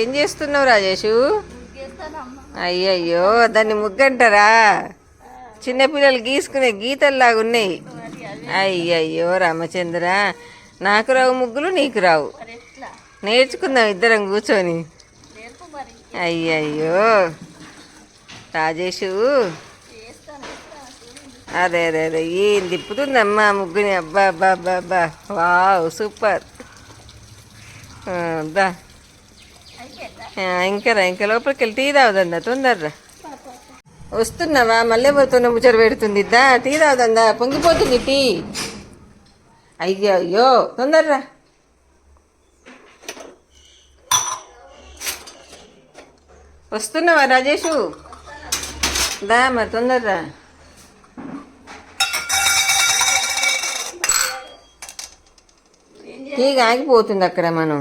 ఏం చేస్తున్నావు రాజేషు? అయ్యయ్యో, దాన్ని ముగ్గంటారా? చిన్నపిల్లలు గీసుకునే గీతల్లాగా ఉన్నాయి. అయ్యయ్యో రామచంద్ర, నాకు రావు ముగ్గులు, నీకు రావు. నేర్చుకుందాం ఇద్దరం కూర్చొని. అయ్యయ్యో రాజేషు, అదే అదే అదే ఏం తిప్పుతుందమ్మా ముగ్గుని. అబ్బా అబ్బా అబ్బా అబ్బా, వావ్ సూపర్. దా ఇంకా లోపలికి వెళ్ళి టీ తాగుదందా, తొందరరా. వస్తున్నావా? మళ్ళీ పోతున్న ముచ్చట పెడుతుంది. దా టీ తాగుదందా, పొంగిపోతుంది టీ. అయ్యో అయ్యో, తొందరరా. వస్తున్నావా రాజేషు? దా మరి తొందరరా. టీ ఆగిపోతుంది అక్కడ మనం.